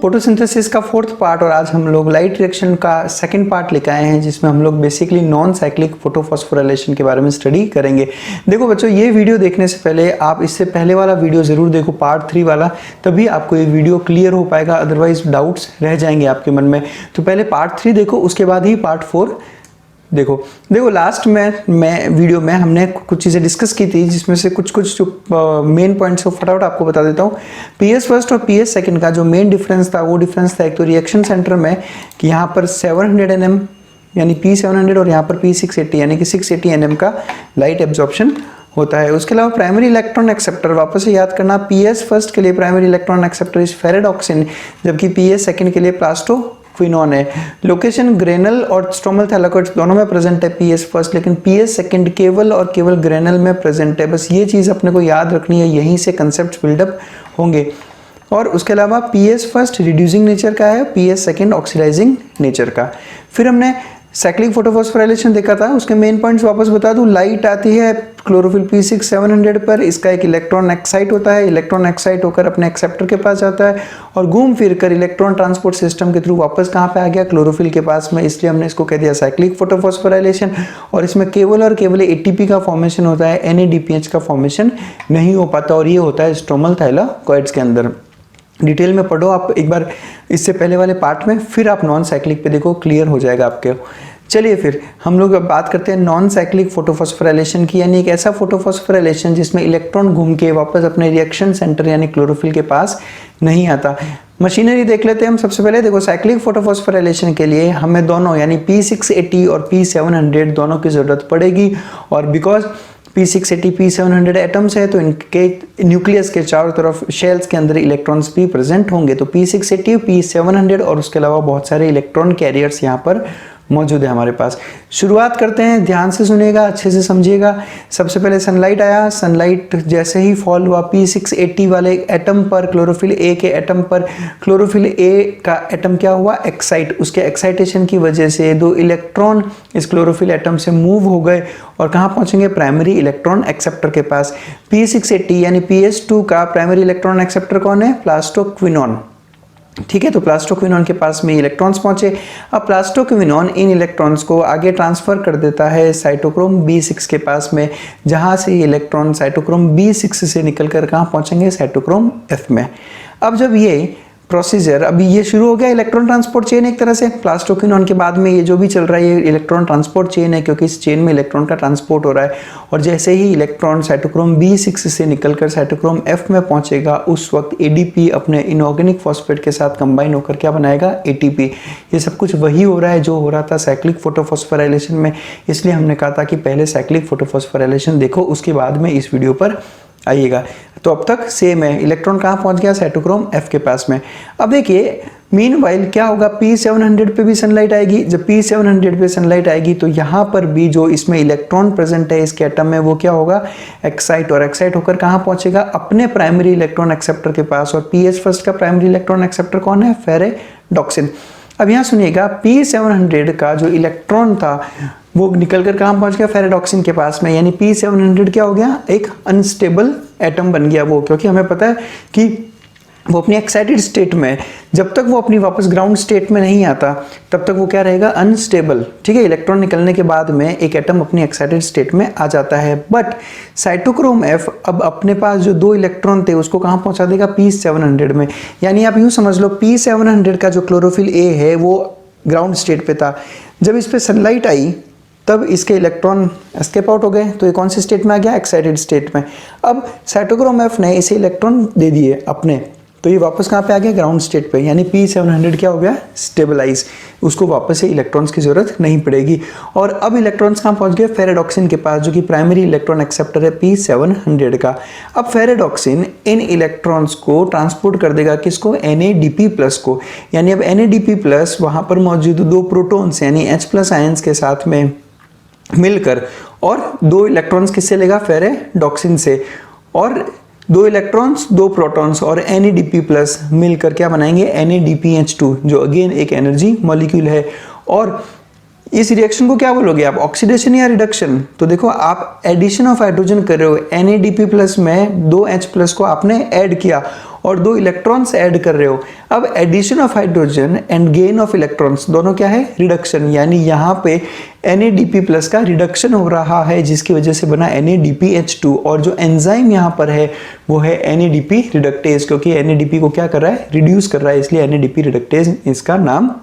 Photosynthesis का fourth part और आज हम लोग लाइट रिएक्शन का सेकंड पार्ट लेकर आए हैं, जिसमें हम लोग बेसिकली नॉन साइक्लिक फोटोफॉस्फोराइलेशन के बारे में स्टडी करेंगे। देखो बच्चों, ये वीडियो देखने से पहले आप इससे पहले वाला वीडियो जरूर देखो, पार्ट 3 वाला, तभी आपको ये वीडियो क्लियर हो पाएगा, अदरवाइज डाउट्स रह जाएंगे आपके मन में। तो पहले पार्ट 3 देखो, उसके बाद ही पार्ट 4 देखो। लास्ट में वीडियो में हमने कुछ चीज़ें डिस्कस की थी, जिसमें से कुछ जो मेन पॉइंट्स को फटाफट आपको बता देता हूँ। पीएस फर्स्ट और पीएस सेकंड का जो मेन डिफरेंस था, वो डिफरेंस था एक तो रिएक्शन सेंटर में कि यहाँ पर 700 nm यानी P700 और यहाँ पर P680 यानी कि 680 nm का लाइट एब्जॉर्प्शन होता है। उसके अलावा प्राइमरी इलेक्ट्रॉन एक्सेप्टर, वापस से याद करना, पीएस फर्स्ट के लिए primary electron acceptor is ferredoxin, जबकि पीएस सेकंड के लिए प्लास्टोक्विनोन है। लोकेशन ग्रेनल और स्ट्रोमल थैलाकोइड्स दोनों में प्रेजेंट है पीएस फर्स्ट, लेकिन पीएस सेकंड केवल और केवल ग्रेनल में प्रेजेंट है। बस ये चीज़ अपने को याद रखनी है, यहीं से कंसेप्ट बिल्डअप होंगे। और उसके अलावा पीएस फर्स्ट रिड्यूसिंग नेचर का है, पीएस सेकंड ऑक्सीडाइजिंग नेचर का। फिर हमने साइक्लिक फोटोफॉस्फोराइलेशन देखा था, उसके मेन पॉइंट्स वापस बता दूं। लाइट आती है क्लोरोफिल P6-700 पर, इसका एक इलेक्ट्रॉन एक्साइट होता है, इलेक्ट्रॉन एक्साइट होकर अपने एक्सेप्टर के पास जाता है और घूम फिर कर इलेक्ट्रॉन ट्रांसपोर्ट सिस्टम के थ्रू वापस कहाँ पे आ गया, क्लोरोफिल के पास में, इसलिए हमने इसको कह दिया साइक्लिक फोटोफॉस्फोराइलेशन। और इसमें केवल और केवल एटीपी का फॉर्मेशन होता है, NADPH का फॉर्मेशन नहीं हो पाता, और ये होता है स्ट्रोमल थैलाकोइड्स के अंदर। डिटेल में पढ़ो आप एक बार इससे पहले वाले पार्ट में, फिर आप नॉन साइक्लिक पे देखो, क्लियर हो जाएगा आपके। चलिए फिर हम लोग अब बात करते हैं नॉन साइक्लिक फोटोफॉस्फोराइलेशन की, यानी एक ऐसा फोटोफॉस्फोराइलेशन जिसमें इलेक्ट्रॉन घूम के वापस अपने रिएक्शन सेंटर यानी क्लोरोफिल के पास नहीं आता। मशीनरी देख लेते हैं हम सबसे पहले। देखो, साइक्लिक फोटोफॉस्फोराइलेशन के लिए हमें दोनों यानी P680 और P700 दोनों की जरूरत पड़ेगी, और बिकॉज P680 P700 एटम्स है तो इनके न्यूक्लियस के चारों तरफ शेल्स के अंदर इलेक्ट्रॉन्स भी प्रेजेंट होंगे। तो P680 P700 और उसके अलावा बहुत सारे इलेक्ट्रॉन कैरियर्स यहाँ पर मौजूद है हमारे पास। शुरुआत करते हैं, ध्यान से सुनिएगा, अच्छे से समझिएगा। सबसे पहले सनलाइट आया, सनलाइट जैसे ही फॉल हुआ P680 वाले एटम पर, क्लोरोफिल ए के एटम पर, क्लोरोफिल ए का एटम क्या हुआ, एक्साइट। उसके एक्साइटेशन की वजह से 2 इलेक्ट्रॉन इस क्लोरोफिल एटम से मूव हो गए और कहाँ पहुंचेंगे, प्राइमरी इलेक्ट्रॉन एक्सेप्टर के पास। P680 यानी PS2 का प्राइमरी इलेक्ट्रॉन एक्सेप्टर कौन है, प्लास्टोक्विनोन। ठीक है, तो प्लास्टोक्विनोन के पास में इलेक्ट्रॉन्स पहुंचे। अब प्लास्टोक्विनोन इन इलेक्ट्रॉन्स को आगे ट्रांसफर कर देता है साइटोक्रोम B6 के पास में, जहां से इलेक्ट्रॉन साइटोक्रोम B6 से निकलकर कहां पहुंचेंगे, साइटोक्रोम F में। अब जब ये प्रोसीजर, अभी ये शुरू हो गया इलेक्ट्रॉन ट्रांसपोर्ट चेन एक तरह से। प्लास्टोक्विनोन के बाद में ये जो भी चल रहा है, ये इलेक्ट्रॉन ट्रांसपोर्ट चेन है, क्योंकि इस चेन में इलेक्ट्रॉन का ट्रांसपोर्ट हो रहा है। और जैसे ही इलेक्ट्रॉन साइटोक्रोम B6 से निकलकर साइटोक्रोम F में पहुंचेगा, उस वक्त ADP अपने इनऑर्गेनिक फॉस्फेट के साथ कंबाइन होकर क्या बनाएगा, ATP। ये सब कुछ वही हो रहा है जो हो रहा था साइक्लिक फोटोफॉस्फोराइलेशन में, इसलिए हमने कहा था कि पहले साइक्लिक फोटोफॉस्फोराइलेशन देखो, उसके बाद में इस वीडियो पर आइएगा। तो अब तक सेम है, इलेक्ट्रॉन कहाँ पहुंच गया, साइटोक्रोम F के पास में। अब देखिए मीनवाइल क्या होगा, P700 पे भी सनलाइट आएगी। जब P700 पे सनलाइट आएगी तो यहाँ पर भी जो इसमें इलेक्ट्रॉन प्रेजेंट है इसके एटम में, वो क्या होगा, एक्साइट, और एक्साइट होकर कहाँ पहुंचेगा, अपने प्राइमरी इलेक्ट्रॉन एक्सेप्टर के पास। और PS फर्स्ट का प्राइमरी इलेक्ट्रॉन एक्सेप्टर कौन है, फेरेडॉक्सिन। अब यहाँ सुनिएगा, P700 का जो इलेक्ट्रॉन था वो निकलकर कहाँ पहुंच गया, फेरेडॉक्सिन के पास में, यानी P700 क्या हो गया, एक अनस्टेबल एटम बन गया वो, क्योंकि हमें पता है कि वो अपनी एक्साइटेड स्टेट में, जब तक वो अपनी वापस ग्राउंड स्टेट में नहीं आता तब तक वो क्या रहेगा, अनस्टेबल। ठीक है, इलेक्ट्रॉन निकलने के बाद में एक एटम अपनी एक्साइटेड स्टेट में आ जाता है। बट साइटोक्रोम F अब अपने पास जो 2 इलेक्ट्रॉन थे उसको कहाँ पहुंचा देगा, P700 में। यानी आप यूं समझ लो, P700 का जो क्लोरोफिल A है वो ग्राउंड स्टेट पे था। जब इस पे सनलाइट आई तब इसके इलेक्ट्रॉन एस्केप आउट हो गए, तो ये कौन सी स्टेट में आ गया, एक्साइटेड स्टेट में। अब साइटोक्रोम F ने इसे इलेक्ट्रॉन दे दिए अपने, तो ये वापस कहाँ पे आ गया, ग्राउंड स्टेट पे, यानी P700 क्या हो गया, स्टेबलाइज। उसको वापस से इलेक्ट्रॉन्स की जरूरत नहीं पड़ेगी। और अब इलेक्ट्रॉन्स कहाँ पहुंच गए, फेरेडॉक्सिन के पास, जो कि प्राइमरी इलेक्ट्रॉन एक्सेप्टर है P700 का। अब फेरेडॉक्सिन इन इलेक्ट्रॉन्स को ट्रांसपोर्ट कर देगा किसको, NADP+ को। यानी अब NADP+ वहां पर मौजूद 2 प्रोटॉन्स यानी H+ आयंस के साथ में मिलकर, और 2 इलेक्ट्रॉन्स किससे लेगा, फेरेडॉक्सिन से। और 2 इलेक्ट्रॉन्स 2 प्रोटॉन्स और NADP+ मिलकर क्या बनाएंगे, NADPH2, जो अगेन एक एनर्जी मॉलिक्यूल है। और इस रिएक्शन को क्या बोलोगे आप, ऑक्सीडेशन या रिडक्शन? तो देखो आप एडिशन ऑफ हाइड्रोजन कर रहे हो, NADP प्लस में 2H प्लस को आपने ऐड किया और 2 इलेक्ट्रॉन्स ऐड कर रहे हो। अब addition of hydrogen and gain of electrons दोनों क्या है, रिडक्शन, यानी यहाँ पे NADP प्लस का रिडक्शन हो रहा है जिसकी वजह से बना NADPH2 और जो एंजाइम यहाँ पर है वो है NADP रिडक्टेज, क्योंकि NADP को क्या कर रहा है, रिड्यूस कर रहा है, इसलिए NADP रिडक्टेज इसका नाम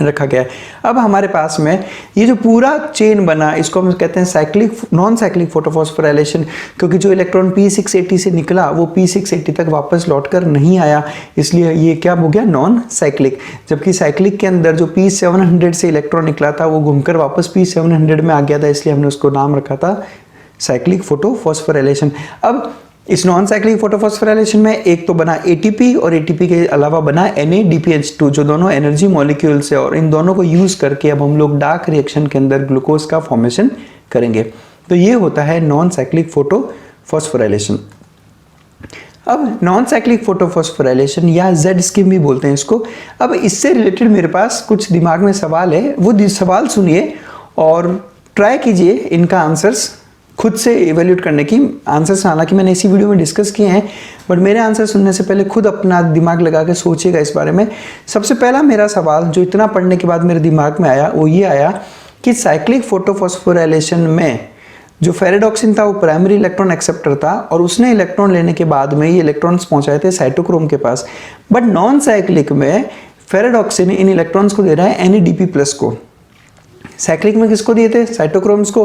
रखा गया है। अब हमारे पास में ये जो पूरा चेन बना इसको हम कहते हैं साइक्लिक नॉन साइक्लिक फोटोफॉस्फोराइलेशन, क्योंकि जो इलेक्ट्रॉन P680 से निकला वो P680 तक वापस लौटकर नहीं आया, इसलिए ये क्या हो गया, नॉन साइक्लिक। जबकि साइक्लिक के अंदर जो P700 से इलेक्ट्रॉन निकला था वो घूमकर वापस P700 में आ गया था, इसलिए हमने उसको नाम रखा था साइक्लिक फोटोफॉस्फोराइलेशन। अब इस नॉन साइक्लिक फोटोफॉस्फोराइलेशन में एक तो बना ATP और ATP के अलावा बना NADPH2, जो दोनों एनर्जी मॉलिक्यूल्स है, और इन दोनों को यूज करके अब हम लोग डार्क रिएक्शन के अंदर ग्लूकोज का फॉर्मेशन करेंगे। तो ये होता है नॉन साइक्लिक फोटोफॉस्फोराइलेशन। अब नॉन साइक्लिक फोटोफॉस्फोराइलेशन या Z स्कीम भी बोलते हैं इसको। अब इससे रिलेटेड मेरे पास कुछ दिमाग में सवाल है, वो सवाल सुनिए और ट्राई कीजिए इनका आंसर्स खुद से इवेल्यूट करने की। आंसर्स हालांकि मैंने इसी वीडियो में डिस्कस किए हैं, बट मेरे आंसर सुनने से पहले खुद अपना दिमाग लगा के सोचिएगा इस बारे में। सबसे पहला मेरा सवाल जो इतना पढ़ने के बाद मेरे दिमाग में आया वो ये आया कि साइक्लिक फोटोफॉस्फोराइलेशन में जो फेरेडॉक्सिन था वो प्राइमरी इलेक्ट्रॉन एक्सेप्टर था और उसने इलेक्ट्रॉन लेने के बाद में ये इलेक्ट्रॉन्स पहुंचाए थे साइटोक्रोम के पास। बट नॉन साइक्लिक में फेरेडॉक्सिन इन इलेक्ट्रॉन्स को दे रहा है NADP प्लस को। साइक्लिक में किसको दिए थे, साइटोक्रोम्स को।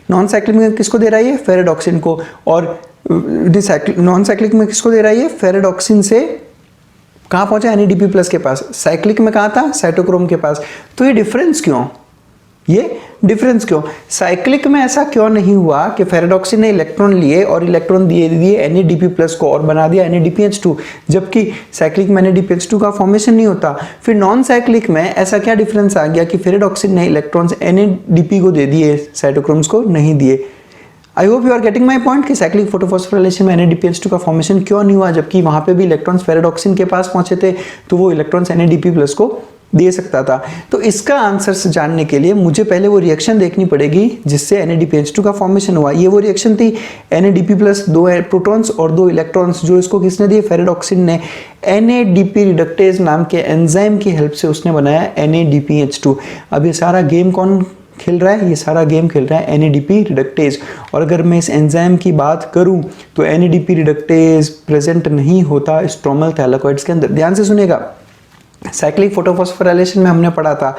नॉन साइक्लिक में किसको दे रहा है, फेरेडॉक्सिन को। और नॉन साइक्लिक में किसको दे रहा है, फेरेडॉक्सिन से कहाँ पहुंचा, NADP प्लस के पास। साइक्लिक में कहाँ था, साइटोक्रोम के पास। तो ये डिफरेंस क्यों, ये डिफरेंस क्यों? साइक्लिक में ऐसा क्यों नहीं हुआ कि फेरेडॉक्सिन ने इलेक्ट्रॉन लिए और इलेक्ट्रॉन दिए NADP प्लस को और बना दिया NADPH2, जबकि साइक्लिक में NADPH2 का फॉर्मेशन नहीं होता। फिर नॉन साइक्लिक में ऐसा क्या डिफरेंस आ गया कि फेरेडॉक्सिन ने इलेक्ट्रॉन्स NADP को दे दिए, साइटोक्रोम्स को नहीं दिए। I hope you are getting my point कि साइक्लिक फोटोफॉस्फोराइलेशन में NADPH2 का फॉर्मेशन क्यों नहीं हुआ, जबकि वहां पे भी इलेक्ट्रॉन्स फेरेडॉक्सिन के पास पहुंचे थे तो वो इलेक्ट्रॉन्स NADP प्लस को दे सकता था। तो इसका आंसर जानने के लिए मुझे पहले वो रिएक्शन देखनी पड़ेगी जिससे NADPH2 का फॉर्मेशन हुआ। ये वो रिएक्शन थी NADP प्लस 2 प्रोटॉन्स और 2 इलेक्ट्रॉन्स, जो इसको किसने दिए, फेरेडॉक्सिन ने। NADP रिडक्टेज नाम के एंजाइम की हेल्प से उसने बनाया NADPH2। अब ये सारा गेम कौन खेल रहा है, ये सारा गेम खेल रहा है NADP रिडक्टेज। और अगर मैं इस एंजाइम की बात करूं तो NADP रिडक्टेज प्रेजेंट नहीं होता स्ट्रोमल थैलाकॉइड्स के अंदर। ध्यान से सुनिएगा, साइक्लिक फोटोफॉस्फोराइलेशन में हमने पढ़ा था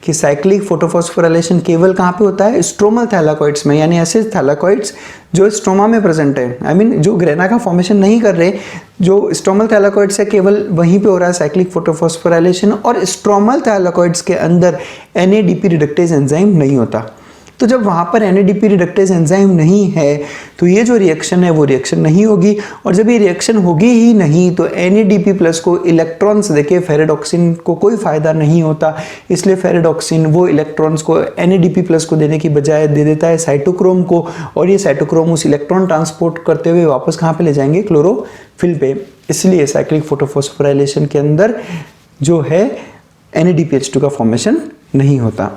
कि साइक्लिक फोटोफॉस्फोराइलेशन केवल कहाँ पे होता है, स्ट्रोमल थैलाकॉइड्स में, यानी ऐसे थैलाकॉइड्स जो स्ट्रोमा में प्रेजेंट है। आई मीन जो ग्रेना का फॉर्मेशन नहीं कर रहे, जो स्ट्रोमल थैलाकॉइड्स है केवल वहीं पे हो रहा है साइक्लिक फोटोफॉस्फोराइलेशन, और स्ट्रोमल थैलाकॉइड्स के अंदर NADP रिडक्टेज एंजाइम नहीं होता। तो जब वहाँ पर NADP रिडक्टेज एंजाइम नहीं है तो ये जो रिएक्शन है वो रिएक्शन नहीं होगी, और जब ये रिएक्शन होगी ही नहीं तो NADP प्लस को इलेक्ट्रॉन्स देके फेरेडॉक्सिन को कोई फायदा नहीं होता। इसलिए फेरेडॉक्सिन वो इलेक्ट्रॉन्स को NADP प्लस को देने की बजाय दे देता है साइटोक्रोम को, और ये साइटोक्रोम उस इलेक्ट्रॉन ट्रांसपोर्ट करते हुए वापस कहाँ पे ले जाएंगे, क्लोरोफिल पे। इसलिए साइक्लिक फोटोफॉस्फोराइलेशन के अंदर जो है NADPH2 का फॉर्मेशन नहीं होता।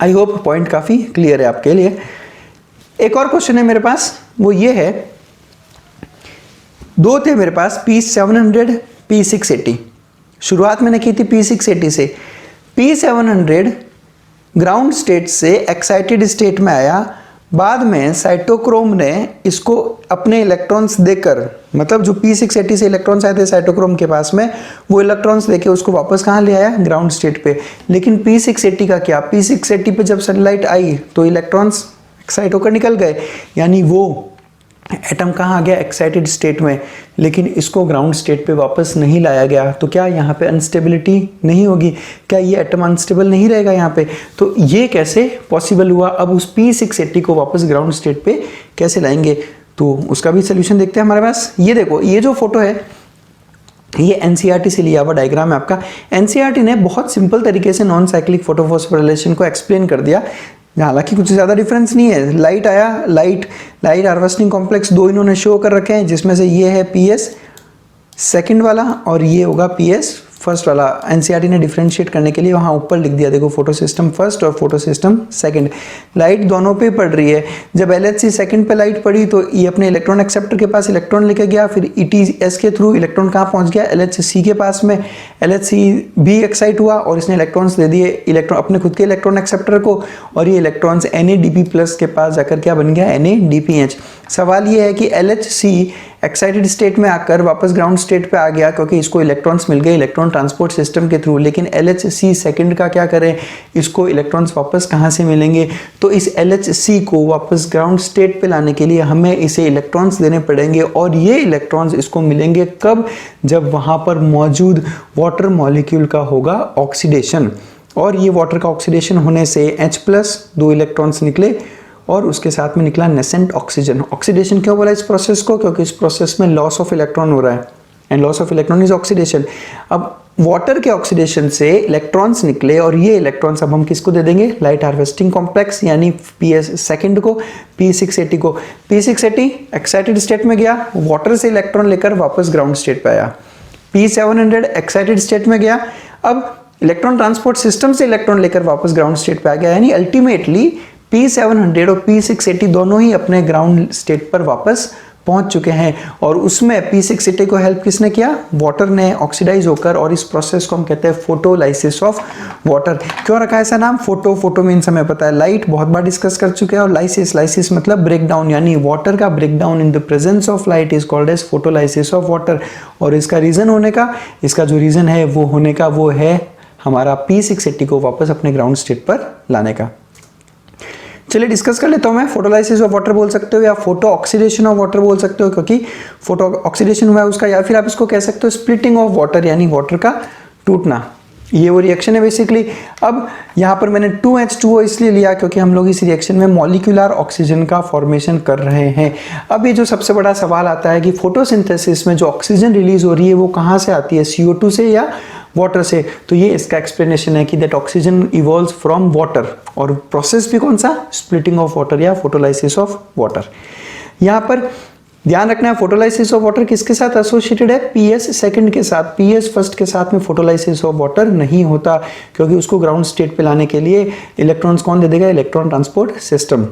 आई होप पॉइंट काफी क्लियर है आपके लिए। एक और क्वेश्चन है मेरे पास, वो ये है, दो थे मेरे पास P700 P680। शुरुआत मैंने की थी P680 से। P700 ग्राउंड स्टेट से एक्साइटेड स्टेट में आया, बाद में साइटोक्रोम ने इसको अपने इलेक्ट्रॉन्स देकर, मतलब जो P680 से इलेक्ट्रॉन्स आए थे साइटोक्रोम के पास में, वो इलेक्ट्रॉन्स लेके उसको वापस कहाँ ले आया, ग्राउंड स्टेट पे। लेकिन P680 का क्या, P680 पे जब सनलाइट आई तो इलेक्ट्रॉन्स एक्साइट होकर निकल गए, यानी वो एटम कहाँ आ गया, एक्साइटेड स्टेट में, लेकिन इसको ग्राउंड स्टेट पे वापस नहीं लाया गया। तो क्या यहाँ पे अनस्टेबिलिटी नहीं होगी, क्या ये एटम अनस्टेबल नहीं रहेगा यहाँ पे? तो ये कैसे पॉसिबल हुआ? अब उस P680 को वापस ग्राउंड स्टेट पे कैसे लाएंगे, तो उसका भी सोल्यूशन देखते हैं हमारे पास। ये देखो, ये जो फोटो है ये NCERT से लिया हुआ डायग्राम है आपका। NCERT ने बहुत सिंपल तरीके से नॉन साइक्लिक फोटोफॉस्फोराइलेशन को एक्सप्लेन कर दिया, हालांकि कुछ ज़्यादा डिफरेंस नहीं है। लाइट आया, लाइट हार्वेस्टिंग कॉम्प्लेक्स दो इन्होंने शो कर रखे हैं, जिसमें से ये है PS सेकंड वाला और ये होगा PS फर्स्ट वाला एनसीईआरटी ने डिफरेंशिएट करने के लिए वहाँ ऊपर लिख दिया, देखो फोटो सिस्टम फर्स्ट और फोटो सिस्टम सेकंड। लाइट दोनों पे पड़ रही है। जब LHC सेकंड पे लाइट पड़ी तो ये अपने इलेक्ट्रॉन एक्सेप्टर के पास इलेक्ट्रॉन लेके गया, फिर ETS के थ्रू इलेक्ट्रॉन कहाँ पहुँच गया, LHC के पास में। LHC भी एक्साइट हुआ और इसने इलेक्ट्रॉन्स दे दिए इलेक्ट्रॉन अपने खुद के इलेक्ट्रॉन एक्सेप्टर को, और ये इलेक्ट्रॉन्स NADP+ के पास जाकर क्या बन गया, NADPH। सवाल ये है कि LHC एक्साइटेड स्टेट में आकर वापस ग्राउंड स्टेट पे आ गया क्योंकि इसको इलेक्ट्रॉन्स मिल गए इलेक्ट्रॉन ट्रांसपोर्ट सिस्टम के थ्रू, लेकिन LHC सेकंड का क्या करें, इसको इलेक्ट्रॉन्स वापस कहाँ से मिलेंगे, तो इस LHC को वापस ग्राउंड स्टेट पे लाने के लिए हमें इसे इलेक्ट्रॉन्स देने पड़ेंगे, और ये इलेक्ट्रॉन्स इसको मिलेंगे कब, जब वहाँ पर मौजूद वाटर मॉलिक्यूल का होगा ऑक्सीडेशन, और ये वाटर का ऑक्सीडेशन होने से H+ 2 इलेक्ट्रॉन्स निकले और उसके साथ में निकला नेसेंट ऑक्सीजन। ऑक्सीडेशन क्यों बोला इस प्रोसेस को, क्योंकि इस प्रोसेस में लॉस ऑफ इलेक्ट्रॉन हो रहा है, and loss of electron is oxidation. अब वाटर के ऑक्सीडेशन से इलेक्ट्रॉन्स निकले, और ये इलेक्ट्रॉन्स अब हम किसको दे देंगे, लाइट हार्वेस्टिंग कॉम्प्लेक्स यानी PS सेकंड को, P680 को। P680 एक्साइटेड स्टेट में गया, वाटर से इलेक्ट्रॉन लेकर वापस ग्राउंड स्टेट पे आया। P700 एक्साइटेड स्टेट में गया, अब इलेक्ट्रॉन ट्रांसपोर्ट सिस्टम से इलेक्ट्रॉन लेकर वापस ग्राउंड स्टेट पे आ गया, यानी अल्टीमेटली P700 और P680 दोनों ही अपने ग्राउंड स्टेट पर वापस पहुंच चुके हैं, और उसमें P680 को हेल्प किसने किया, वाटर ने ऑक्सीडाइज होकर, और इस प्रोसेस को हम कहते हैं फोटोलाइसिस ऑफ वाटर। क्यों रखा है ऐसा नाम, फोटो मीन्स हमें पता है लाइट, बहुत बार डिस्कस कर चुके हैं, और लाइसिस मतलब ब्रेक डाउन, यानी वाटर का break down in the presence of light is called as photolysis of water. और इसका रीजन होने का, इसका जो रीजन है वो होने का, वो है हमारा P680 को वापस अपने ग्राउंड स्टेट पर लाने का। चलिए डिस्कस कर लेता हूं मैं, फोटोलाइसिस ऑफ वाटर बोल सकते हो या फोटो ऑक्सीडेशन ऑफ वाटर बोल सकते हो, क्योंकि फोटो ऑक्सीडेशन हुआ है उसका, या फिर आप इसको कह सकते हो स्प्लिटिंग ऑफ वाटर, यानी वाटर का टूटना। ये वो रिएक्शन है बेसिकली। अब यहाँ पर मैंने 2H2O इसलिए लिया क्योंकि हम लोग इस रिएक्शन में मॉलिक्यूलर ऑक्सीजन का फॉर्मेशन कर रहे हैं। अब ये जो सबसे बड़ा सवाल आता है कि फोटोसिंथेसिस में जो ऑक्सीजन रिलीज हो रही है वो कहाँ से आती है, CO2 से या वाटर से, तो ये इसका एक्सप्लेनेशन है कि that oxygen evolves from water, और प्रोसेस भी कौन सा, स्प्लिटिंग ऑफ वाटर या फोटोलाइसिस ऑफ वाटर। यहाँ पर ध्यान रखना है फोटोलाइसिस ऑफ वाटर किसके साथ एसोसिएटेड है, PS सेकंड के साथ। PS फर्स्ट के साथ में फोटोलाइसिस ऑफ वाटर नहीं होता, क्योंकि उसको ग्राउंड स्टेट पे लाने के लिए इलेक्ट्रॉन्स कौन दे देगा, इलेक्ट्रॉन ट्रांसपोर्ट सिस्टम,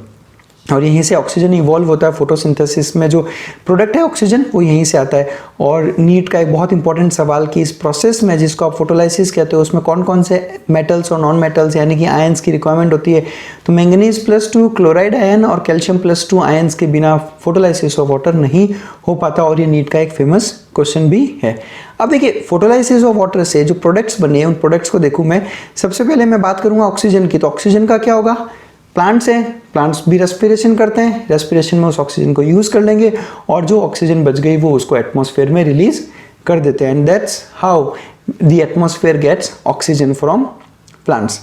और यहीं से ऑक्सीजन इवॉल्व होता है। फोटोसिंथेसिस में जो प्रोडक्ट है ऑक्सीजन वो यहीं से आता है। और नीट का एक बहुत इंपॉर्टेंट सवाल कि इस प्रोसेस में जिसको आप फोटोलाइसिस कहते हो उसमें कौन कौन से मेटल्स और नॉन मेटल्स यानी कि आयंस की रिक्वायरमेंट होती है, तो मैंगनीज +2 क्लोराइड आयन और कैल्शियम +2 आयंस के बिना फोटोलाइसिस ऑफ वाटर नहीं हो पाता, और ये नीट का एक फेमस क्वेश्चन भी है। अब देखिए फोटोलाइसिस ऑफ वाटर से जो प्रोडक्ट्स बने हैं उन प्रोडक्ट्स को देखूं मैं। सबसे पहले मैं बात करूंगा ऑक्सीजन की, तो ऑक्सीजन का क्या होगा, प्लांट्स हैं, प्लांट्स भी रेस्पिरेशन करते हैं, रेस्पिरेशन में उस ऑक्सीजन को यूज कर लेंगे, और जो ऑक्सीजन बच गई वो उसको एटमॉस्फेयर में रिलीज कर देते हैं, and that's how the atmosphere gets oxygen from plants.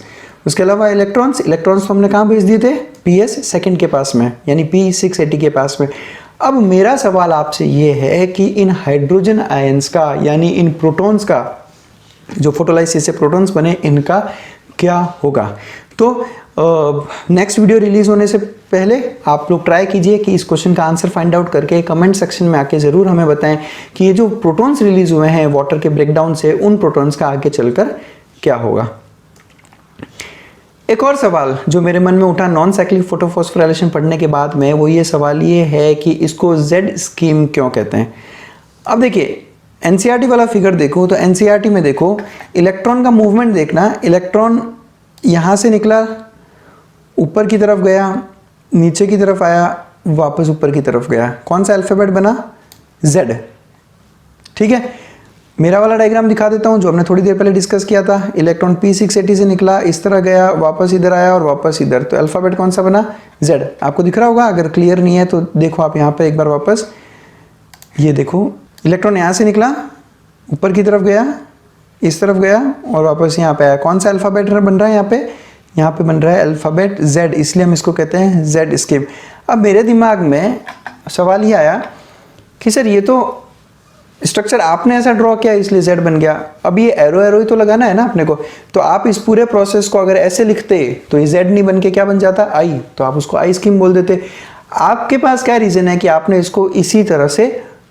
उसके अलावा इलेक्ट्रॉन्स तो हमने कहाँ भेज दिए थे, PS सेकंड के पास में, यानी P680 के पास में। अब मेरा सवाल आपसे ये है कि इन हाइड्रोजन आयंस का, यानी इन प्रोटॉन्स का, जो फोटोलाइसिस से प्रोटॉन्स बने, इनका क्या होगा। तो नेक्स्ट वीडियो रिलीज होने से पहले आप लोग ट्राई कीजिए कि इस क्वेश्चन का आंसर फाइंड आउट करके कमेंट सेक्शन में आके जरूर हमें बताएं कि ये जो प्रोटॉन्स रिलीज हुए हैं वाटर के ब्रेकडाउन से, उन प्रोटॉन्स का आगे चलकर क्या होगा। एक और सवाल जो मेरे मन में उठा नॉन साइक्लिक फोटोफॉस्फोराइलेशन पढ़ने के बाद में, वो ये सवाल ये है कि इसको Z स्कीम क्यों कहते हैं। अब देखिए NCERT वाला फिगर देखो तो NCERT में देखो इलेक्ट्रॉन का मूवमेंट देखना, इलेक्ट्रॉन यहाँ से निकला, ऊपर की तरफ गया, नीचे की तरफ आया, वापस ऊपर की तरफ गया, कौन सा अल्फाबेट बना, Z। ठीक है, मेरा वाला डायग्राम दिखा देता हूं जो हमने थोड़ी देर पहले डिस्कस किया था। इलेक्ट्रॉन P680 से निकला, इस तरह गया, वापस इधर आया और वापस इधर, तो अल्फाबेट कौन सा बना, Z। आपको दिख रहा होगा, अगर क्लियर नहीं है तो देखो आप यहाँ पे एक बार वापस, ये देखो इलेक्ट्रॉन यहाँ से निकला, ऊपर की तरफ गया, इस तरफ गया और वापस यहाँ पे आया, कौन सा अल्फाबेट बन रहा है यहाँ पे बन रहा है अल्फाबेट Z, इसलिए हम इसको कहते हैं Z स्कीम। अब मेरे दिमाग में सवाल ये आया कि सर ये तो स्ट्रक्चर आपने ऐसा ड्रॉ किया इसलिए Z बन गया, अब ये एरो ही तो लगाना है ना अपने को, तो आप इस पूरे प्रोसेस को अगर ऐसे लिखते तो ये Z नहीं बन के क्या बन जाता, I, तो आप उसको I स्कीम बोल देते। आपके पास क्या रीजन है कि आपने इसको इसी तरह से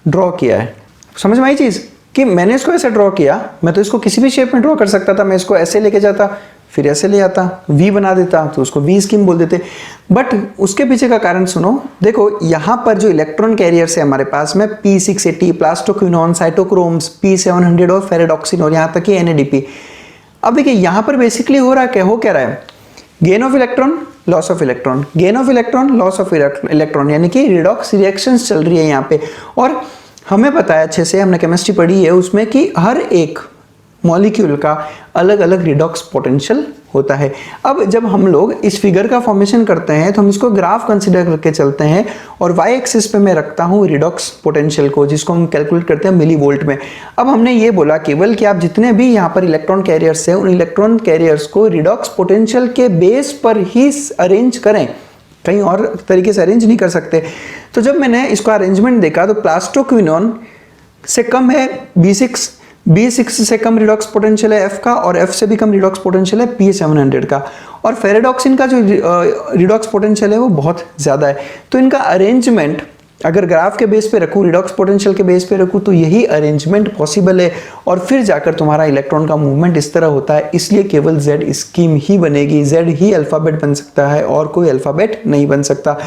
ड्रॉ किया है, समझ में आई चीज। कि मैंने इसको ऐसे ड्रॉ किया, मैं तो इसको किसी भी शेप में ड्रॉ कर सकता था, मैं इसको ऐसे लेके जाता फिर ऐसे ले आता, वी बना देता, तो उसको वी स्कीम बोल देते। बट उसके पीछे का कारण सुनो, देखो यहाँ पर जो इलेक्ट्रॉन कैरियर्स है हमारे पास में P680, प्लास्टोक्विनोन, साइटोक्रोम्स, P700 और फेरेडॉक्सिन और यहाँ तक कि NADP। अब देखिए यहाँ पर बेसिकली हो रहा है क्या, हो क्या रहा है, gain of electron, loss of electron, gain of electron, loss of electron, यानी कि रिडॉक्स रिएक्शंस चल रही है यहाँ पे। और हमें पता है अच्छे से, हमने केमिस्ट्री पढ़ी है उसमें कि हर एक मॉलिक्यूल का अलग अलग रिडॉक्स पोटेंशियल होता है। अब जब हम लोग इस फिगर का फॉर्मेशन करते हैं तो हम इसको ग्राफ कंसिडर करके चलते हैं और वाई एक्सिस पे मैं रखता हूँ रिडॉक्स पोटेंशियल को, जिसको हम कैलकुलेट करते हैं मिली वोल्ट में। अब हमने ये बोला केवल कि आप जितने भी यहाँ पर इलेक्ट्रॉन कैरियर्स हैं उन इलेक्ट्रॉन कैरियर्स को रिडॉक्स पोटेंशियल के बेस पर ही अरेंज करें, कहीं और तरीके से अरेंज नहीं कर सकते। तो जब मैंने इसको अरेंजमेंट देखा तो प्लास्टोक्विनोन से कम है B6 से कम रिडॉक्स पोटेंशियल है F का, और F से भी कम रिडॉक्स पोटेंशियल है P700 का, और फेरेडॉक्सिन का जो रिडॉक्स पोटेंशियल है वो बहुत ज़्यादा है। तो इनका अरेंजमेंट अगर ग्राफ के बेस पे रखूँ, रिडॉक्स पोटेंशियल के बेस पे रखूँ, तो यही अरेंजमेंट पॉसिबल है, और फिर जाकर तुम्हारा इलेक्ट्रॉन का मूवमेंट इस तरह होता है। इसलिए केवल Z स्कीम ही बनेगी, Z ही अल्फ़ाबेट बन सकता है और कोई अल्फ़ाबेट नहीं बन सकता।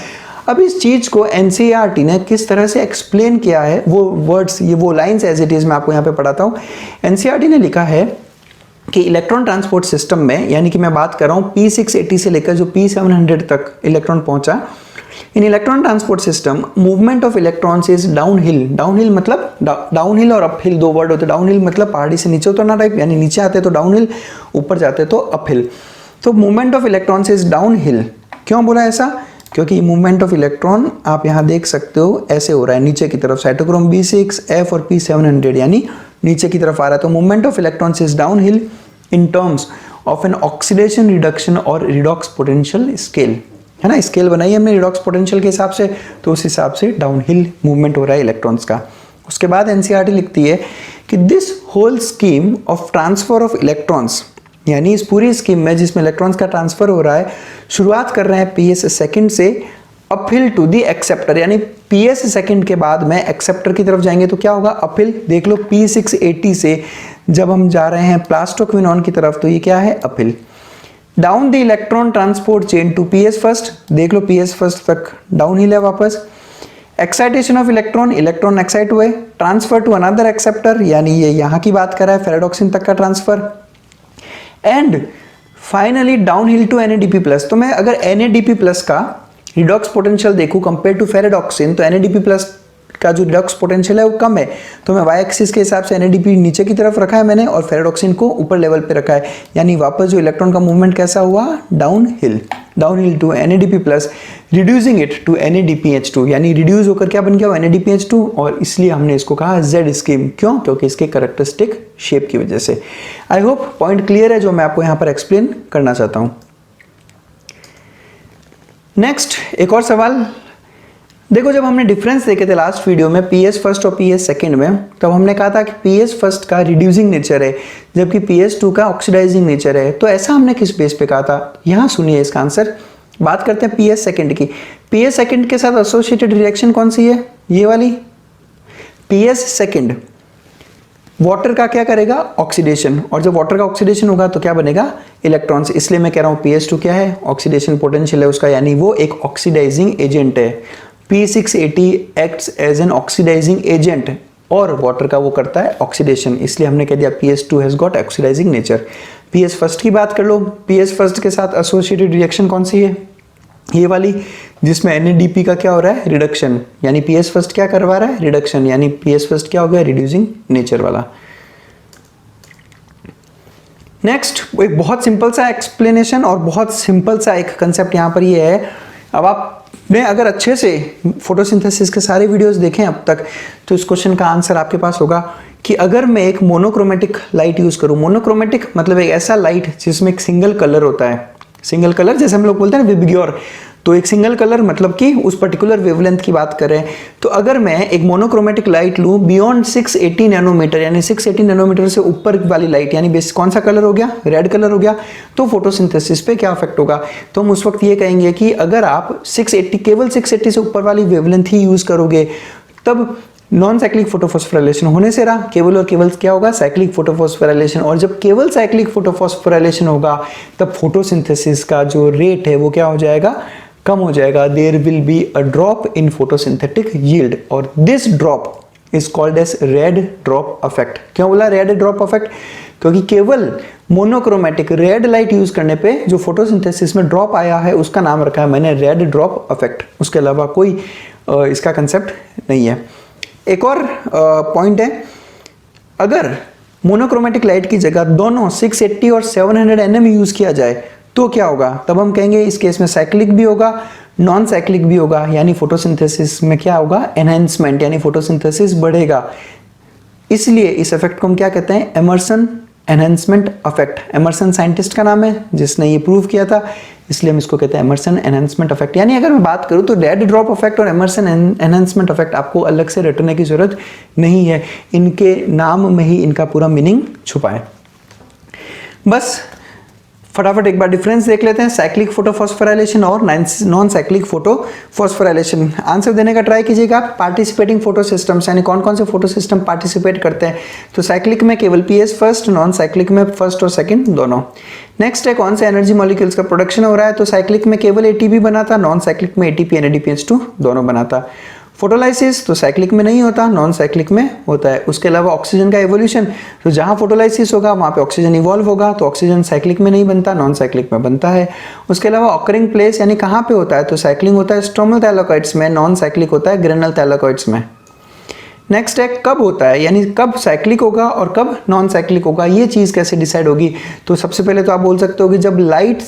अब इस चीज को एनसीईआरटी ने किस तरह से एक्सप्लेन किया है, वो वर्ड्स, ये वो लाइंस एज इट इज मैं आपको यहाँ पे पढ़ाता हूँ। एनसीईआरटी ने लिखा है कि इलेक्ट्रॉन ट्रांसपोर्ट सिस्टम में, यानी कि मैं बात कर रहा हूँ P680 से लेकर जो P700 तक इलेक्ट्रॉन पहुंचा, in electron transport system movement of electrons is downhill. Downhill मतलब डाउनहिल और अपहिल दो वर्ड होते हैं। डाउनहिल मतलब पहाड़ी से नीचे उतरना टाइप, यानी नीचे आते तो डाउनहिल, ऊपर जाते तो अपहिल। तो movement of electrons is downhill. क्यों बोला ऐसा? क्योंकि मूवमेंट ऑफ इलेक्ट्रॉन आप यहाँ देख सकते हो ऐसे हो रहा है नीचे की तरफ, साइटोक्रोम B6, F और P700 यानी नीचे की तरफ आ रहा है। तो movement of electrons is downhill in terms of an oxidation reduction और रिडॉक्स पोटेंशियल स्केल, है ना, स्केल बनाई हमने रिडॉक्स पोटेंशियल के हिसाब से, तो उस हिसाब से डाउनहिल मूवमेंट हो रहा है इलेक्ट्रॉन्स का। उसके बाद एनसीईआरटी लिखती है कि this whole scheme of transfer of electrons, यानी इस पूरी स्कीम में जिसमें इलेक्ट्रॉन्स का ट्रांसफर हो रहा है, शुरुआत कर रहे हैं PS सेकंड से अपहिल टू दी एक्सेप्टर, यानी PS सेकंड के बाद में एक्सेप्टर की तरफ जाएंगे तो क्या होगा, अपहिल। देख लो P680 से जब हम जा रहे हैं प्लास्टोक्विनोन की तरफ तो ये क्या है, uphill. Down the electron transport chain to PS first, देख लो PS फर्स्ट तक डाउनहिल है वापस। Excitation of electron, electron excite हुए, ट्रांसफर टू अनदर एक्सेप्टर, यानी ये यहाँ की बात कर रहा है फेरेडॉक्सिन तक का transfer, and finally downhill to NADP+। तो मैं अगर NADP+ का रिडॉक्स पोटेंशियल देखूं कंपेयर टू फेरेडॉक्सिन, तो NADP+ का जो रिडॉक्स पोटेंशियल है वो कम है। तो मैं वाई एक्सिस के हिसाब से NADP नीचे की तरफ रखा है मैंने और फेरेडॉक्सिन को ऊपर लेवल पे रखा है, यानी वापस जो इलेक्ट्रॉन का मूवमेंट कैसा हुआ, downhill to NADP+, reducing it to NADPH2, यानी रिड्यूस होकर क्या बन गया NADPH2, और इसलिए हमने इसको कहा Z स्कीम। क्यों? क्योंकि इसके कैरेक्टरिस्टिक शेप की वजह से। आई होप पॉइंट क्लियर है जो मैं आपको यहाँ पर एक्सप्लेन करना चाहता हूँ। नेक्स्ट एक और सवाल देखो, जब हमने डिफरेंस देखे थे लास्ट वीडियो में PS फर्स्ट और PS सेकंड में, तब हमने कहा था कि PS फर्स्ट का रिड्यूसिंग नेचर है जबकि PS2 का ऑक्सीडाइजिंग नेचर है। तो ऐसा हमने किस बेस पे कहा था, यहाँ सुनिए इसका आंसर। बात करते हैं PS सेकंड की। PS सेकंड के साथ एसोसिएटेड रिएक्शन कौन सी है, ये वाली PS सेकंड। वाटर का क्या करेगा, ऑक्सीडेशन, और जब वाटर का ऑक्सीडेशन होगा तो क्या बनेगा, इलेक्ट्रॉन्स। इसलिए मैं कह रहा हूँ PS2 क्या है, ऑक्सीडेशन पोटेंशियल है उसका, यानी वो एक ऑक्सीडाइजिंग एजेंट है। P680 acts as an oxidising agent और वाटर का वो करता है ऑक्सीडेशन, इसलिए हमने कह दिया PS2 has got oxidising nature. PS first की बात कर लो, PS फर्स्ट के साथ एसोसिएटेड रिएक्शन कौन सी है, ये वाली, जिसमें NADP का क्या हो रहा है, रिडक्शन, यानी PS फर्स्ट क्या करवा रहा है, रिडक्शन, यानी PS फर्स्ट क्या हो गया, रिड्यूसिंग नेचर वाला। नेक्स्ट एक बहुत सिंपल सा एक्सप्लेनेशन और बहुत सिंपल सा एक कंसेप्ट यहाँ पर ये है। अब आपने अगर अच्छे से फोटोसिंथेसिस के सारे वीडियोस देखें अब तक, तो इस क्वेश्चन का आंसर आपके पास होगा कि अगर मैं एक मोनोक्रोमेटिक लाइट यूज करूं, मोनोक्रोमेटिक मतलब एक ऐसा लाइट जिसमें एक सिंगल कलर होता है, सिंगल कलर जैसे हम लोग बोलते हैं ना विबग्योर, तो एक सिंगल कलर मतलब कि उस पर्टिकुलर वेवलेंथ की बात करें, तो अगर मैं एक मोनोक्रोमेटिक लाइट लूं बियॉन्ड 680 नैनोमीटर, यानी 680 नैनोमीटर से ऊपर वाली लाइट, यानी बेस कौन सा कलर हो गया, रेड कलर हो गया, तो फोटोसिंथेसिस पे क्या इफेक्ट होगा, तो हम उस वक्त ये कहेंगे कि अगर आप 680 केवल 680 से ऊपर वाली वेवलेंथ ही यूज करोगे, तब नॉन साइक्लिक फोटोफॉस्फोराइलेशन होने से रहा, केवल और केवल क्या होगा, साइक्लिक फोटोफॉस्फोराइलेशन। और जब केवल साइक्लिक फोटोफॉस्फोराइलेशन होगा तब फोटोसिंथेसिस का जो रेट है वो क्या हो जाएगा, कम हो जाएगा। There will be a drop in photosynthetic yield और this drop is called as red drop effect. क्यों बोला रेड ड्रॉप इफेक्ट, क्योंकि केवल मोनोक्रोमेटिक रेड लाइट यूज करने पे जो फोटोसिंथेसिस में ड्रॉप आया है उसका नाम रखा है मैंने रेड ड्रॉप इफेक्ट। उसके अलावा कोई इसका कंसेप्ट नहीं है। एक और पॉइंट है, अगर मोनोक्रोमेटिक लाइट की जगह दोनों 680 और 700 nm यूज किया जाए तो क्या होगा, तब हम कहेंगे इस केस में साइक्लिक भी होगा, नॉन साइक्लिक भी होगा, यानी फोटोसिंथेसिस में क्या होगा, एनहांसमेंट, यानी फोटोसिंथेसिस बढ़ेगा। इसलिए इस इफेक्ट को हम क्या कहते हैं, Emerson enhancement effect. Emerson scientist का नाम है जिसने ये प्रूव किया था, इसलिए हम इसको कहते हैं एमर्सन एनहांसमेंट इफेक्ट। यानी अगर मैं बात करूं तो रेड ड्रॉप इफेक्ट और एमर्सन एनहांसमेंट इफेक्ट आपको अलग से रटने की जरूरत नहीं है, इनके नाम में ही इनका पूरा मीनिंग छुपा है। बस फटाफट एक बार डिफरेंस देख लेते हैं, साइक्लिक फोटोफॉस्फोराइलेशन और नॉन साइक्लिक फोटोफॉस्फोराइलेशन। आंसर देने का ट्राई कीजिएगा। पार्टिसिपेटिंग फोटो सिस्टम्स, यानी कौन कौन से फोटो सिस्टम पार्टिसिपेट करते हैं, तो साइक्लिक में केवल पीएस फर्स्ट, नॉन साइक्लिक में फर्स्ट और सेकंड दोनों। नेक्स्ट है कौन से एनर्जी मॉलिक्यूल्स का प्रोडक्शन हो रहा है, तो साइक्लिक में केवल एटीपी बनाता, नॉन साइक्लिक में एटीपी NADPH2 दोनों बनाता। फोटोलाइसिस तो साइक्लिक में नहीं होता, नॉन साइक्लिक में होता है। उसके अलावा ऑक्सीजन का एवोल्यूशन, तो जहां फोटोलाइसिस होगा वहां पे ऑक्सीजन इवॉल्व होगा, तो ऑक्सीजन साइक्लिक में नहीं बनता, नॉन साइक्लिक में बनता है। उसके अलावा ऑकरिंग प्लेस, यानी कहां पे होता है, तो साइक्लिंग होता है स्ट्रोमल थैलेकॉइड्स में, नॉन साइक्लिक होता है ग्रेनल थैलेकॉइड्स में। नेक्स्ट है कब होता है, यानी कब साइक्लिक होगा और कब नॉन साइक्लिक होगा, ये चीज कैसे डिसाइड होगी, तो सबसे पहले तो आप बोल सकते हो कि जब लाइट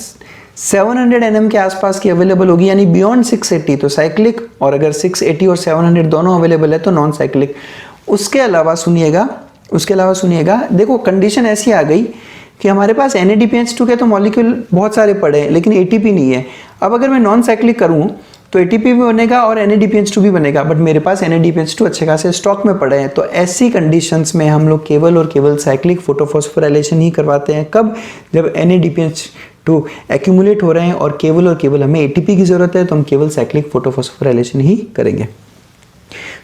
700 nm के आसपास की अवेलेबल होगी, यानी बियॉन्ड 680 तो साइक्लिक, और अगर 680 और 700 दोनों अवेलेबल है तो नॉन साइक्लिक। उसके अलावा सुनिएगा, देखो कंडीशन ऐसी आ गई कि हमारे पास NADPH2 के तो मॉलिक्यूल बहुत सारे पड़े हैं लेकिन ATP नहीं है। अब अगर मैं नॉन साइक्लिक करूं तो ATP भी बनेगा और NADPH2 भी बनेगा, बट मेरे पास NADPH2 अच्छे खासे स्टॉक में पड़े हैं। तो ऐसी कंडीशंस में हम लोग केवल और केवल साइक्लिक फोटोफॉस्फोराइलेशन ही करवाते हैं। कब, जब NADPH2 एक्यूमुलेट हो रहे हैं और केवल हमें ATP की जरूरत है, तो हम केवल साइक्लिक फोटोफॉस्फोराइलेशन ही करेंगे।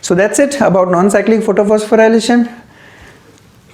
So that's it about non cyclic photophosphorylation.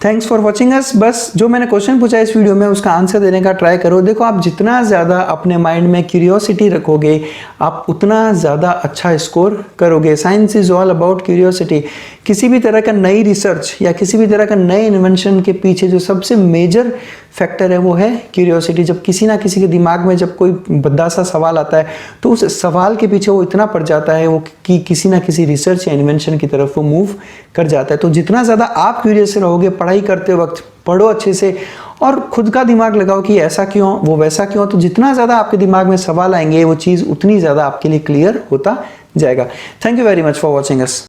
Thanks for watching us. बस जो मैंने क्वेश्चन पूछा इस वीडियो में उसका आंसर देने का ट्राई करो। देखो आप जितना ज़्यादा अपने माइंड में क्यूरियोसिटी रखोगे आप उतना ज़्यादा अच्छा स्कोर करोगे। Science is all about curiosity. किसी भी तरह का नई रिसर्च या किसी भी तरह का नए इन्वेंशन के पीछे जो सबसे मेजर फैक्टर है वो है क्यूरियोसिटी। जब किसी ना किसी के दिमाग में जब कोई भद्दा सा सवाल आता है तो उस सवाल के पीछे वो इतना पड़ जाता है वो कि किसी ना किसी रिसर्च या इन्वेंशन की तरफ वो मूव कर जाता है। तो जितना ज़्यादा आप क्यूरियस रहोगे पढ़ाई करते वक्त, पढ़ो अच्छे से और खुद का दिमाग लगाओ कि ऐसा क्यों, वो वैसा क्यों। तो जितना ज़्यादा आपके दिमाग में सवाल आएंगे वो चीज़ उतनी ज़्यादा आपके लिए क्लियर होता जाएगा। Thank you very much for watching us.